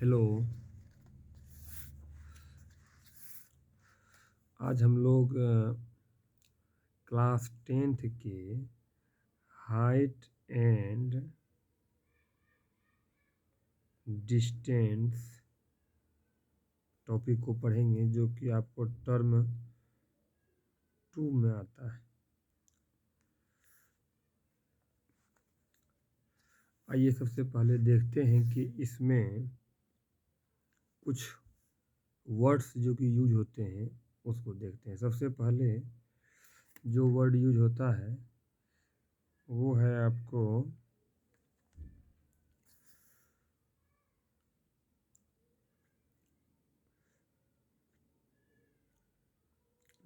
Hello. आज हम लोग क्लास 10th के हाइट एंड डिस्टेंस टॉपिक को पढ़ेंगे, जो कि आपको टर्म 2 में आता है। आइए सबसे पहले देखते हैं कि इसमें कुछ वर्ड्स जो कि यूज होते हैं उसको देखते हैं। सबसे पहले जो वर्ड यूज होता है वो है आपको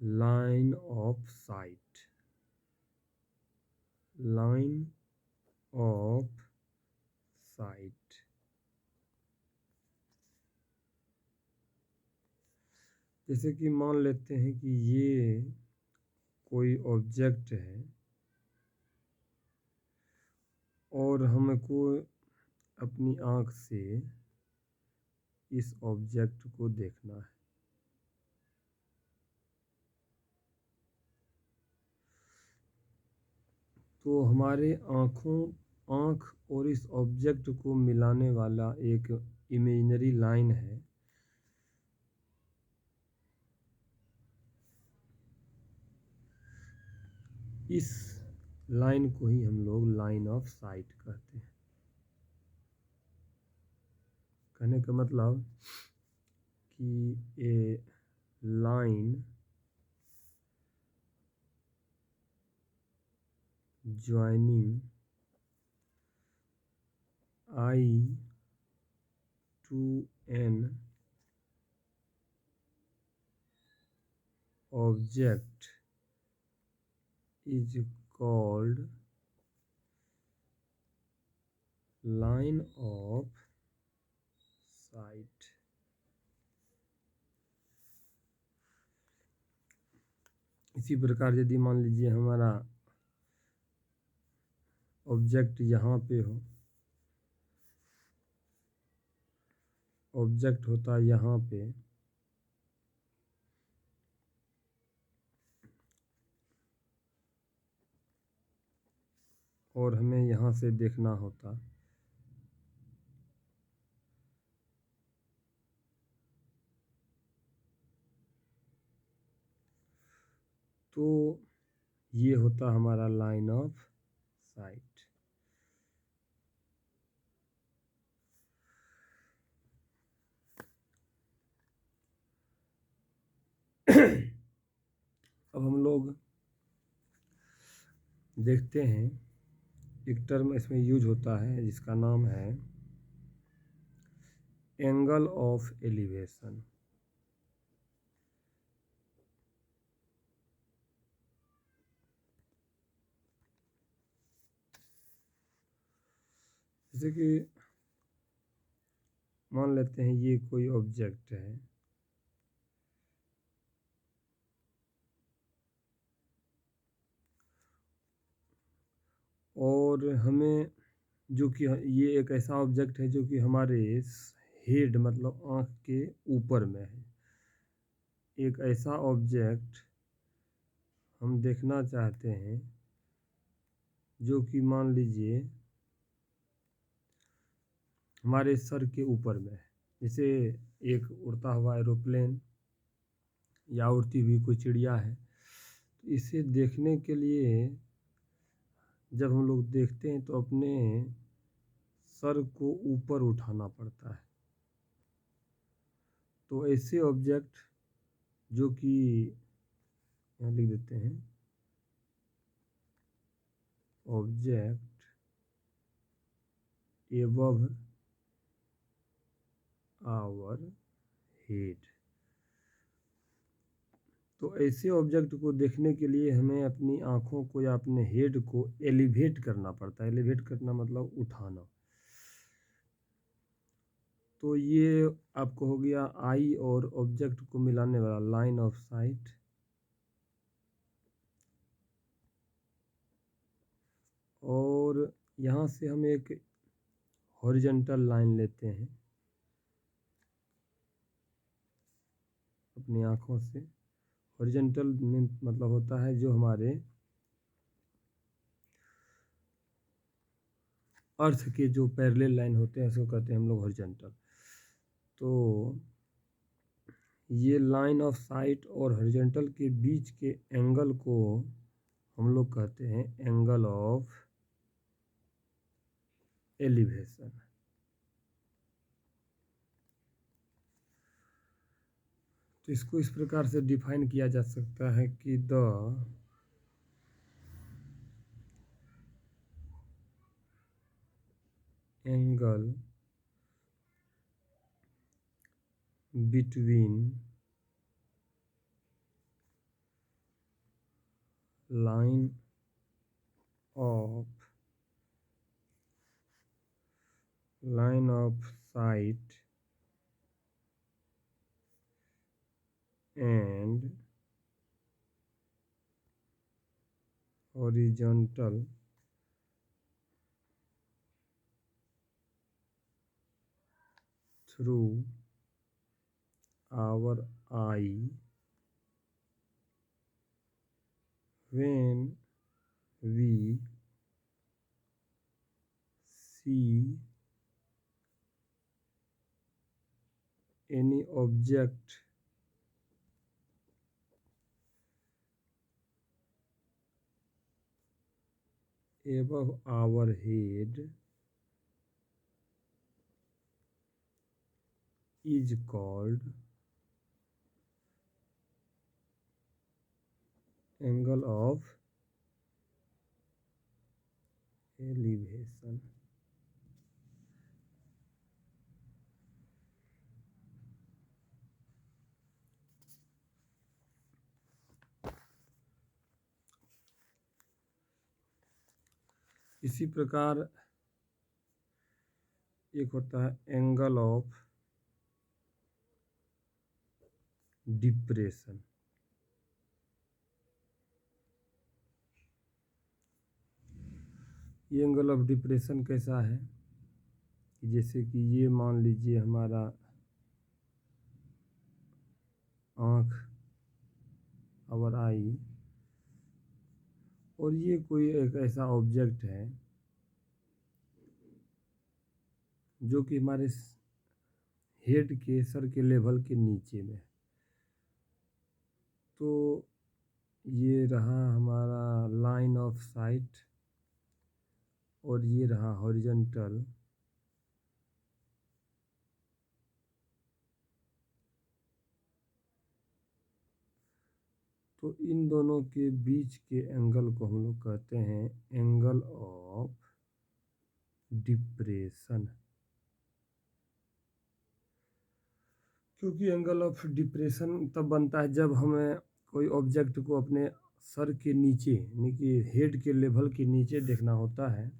line of site. Line of site. जैसे कि मान लेते हैं कि ये कोई ऑब्जेक्ट है और हमको अपनी आँख से इस ऑब्जेक्ट को देखना है। तो हमारे आँख और इस ऑब्जेक्ट को मिलाने वाला एक इमेजिनरी लाइन है। इस लाइन को ही हम लोग लाइन ऑफ साइट कहते हैं। कहने का मतलब कि a line joining eye to an object is called line of sight। इसी प्रकार यदि मान लीजिए हमारा ऑब्जेक्ट यहाँ पे हो, ऑब्जेक्ट होता है यहाँ पे, और हमें यहाँ से देखना होता, तो ये होता हमारा लाइन ऑफ साइट। अब हम लोग देखते हैं एक टर्म इसमें यूज होता है जिसका नाम है एंगल ऑफ एलिवेशन। जैसे कि मान लेते हैं ये कोई ऑब्जेक्ट है और हमें जो कि ये एक ऐसा ऑब्जेक्ट है जो कि हमारे हेड मतलब आँख के ऊपर में है। एक ऐसा ऑब्जेक्ट हम देखना चाहते हैं जो कि मान लीजिए हमारे सर के ऊपर में है। जैसे एक उड़ता हुआ एरोप्लेन या उड़ती हुई कोई चिड़िया है। तो इसे देखने के लिए जब हम लोग देखते हैं तो अपने सर को ऊपर उठाना पड़ता है। तो ऐसे ऑब्जेक्ट जो कि यहाँ लिख देते हैं ऑब्जेक्ट एबव आवर हेड। तो ऐसे ऑब्जेक्ट को देखने के लिए हमें अपनी आँखों को या अपने हेड को एलिवेट करना पड़ता है। एलिवेट करना मतलब उठाना। तो ये आपको हो गया आई और ऑब्जेक्ट को मिलाने वाला लाइन ऑफ साइट। और यहाँ से हम एक हॉरिजॉन्टल लाइन लेते हैं अपनी आँखों से। हॉरिजॉन्टल मतलब होता है जो हमारे अर्थ के जो पैरेलल लाइन होते हैं उसको कहते हैं हम लोग हॉरिजॉन्टल। तो ये लाइन ऑफ साइट और हॉरिजॉन्टल के बीच के एंगल को हम लोग कहते हैं एंगल ऑफ एलिवेशन। तो इसको इस प्रकार से डिफाइन किया जा सकता है कि the angle between line of sight and horizontal through our eye when we see any object above our head is called angle of elevation। इसी प्रकार एक होता है एंगल ऑफ डिप्रेशन। ये एंगल ऑफ डिप्रेशन कैसा है कि जैसे कि ये मान लीजिए हमारा आँख, आवर आई, और ये कोई एक ऐसा ऑब्जेक्ट है जो कि हमारे हेड के सर के लेवल के नीचे में। तो ये रहा हमारा लाइन ऑफ साइट और ये रहा हॉरिजॉन्टल। तो इन दोनों के बीच के एंगल को हम लोग कहते हैं एंगल ऑफ डिप्रेशन। क्योंकि एंगल ऑफ डिप्रेशन तब बनता है जब हमें कोई ऑब्जेक्ट को अपने सर के नीचे यानी कि हेड के लेवल के नीचे देखना होता है।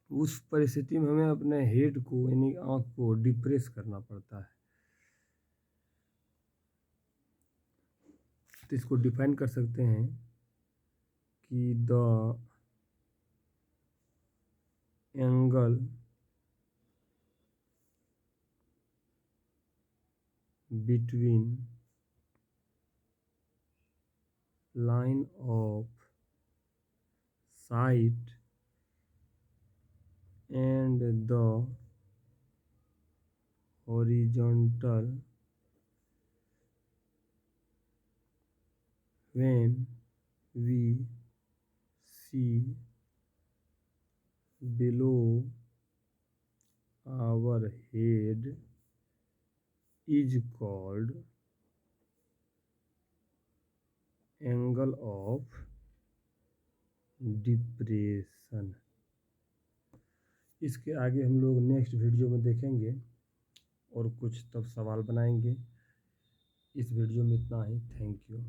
उस परिस्थिति में हमें अपने हेड को यानी आँख को डिप्रेस करना पड़ता है। तो इसको डिफाइन कर सकते हैं कि the angle between line of site and the horizontal when we see below our head is called angle of depression। इसके आगे हम लोग नेक्स्ट वीडियो में देखेंगे और कुछ तब सवाल बनाएंगे। इस वीडियो में इतना ही। Thank you.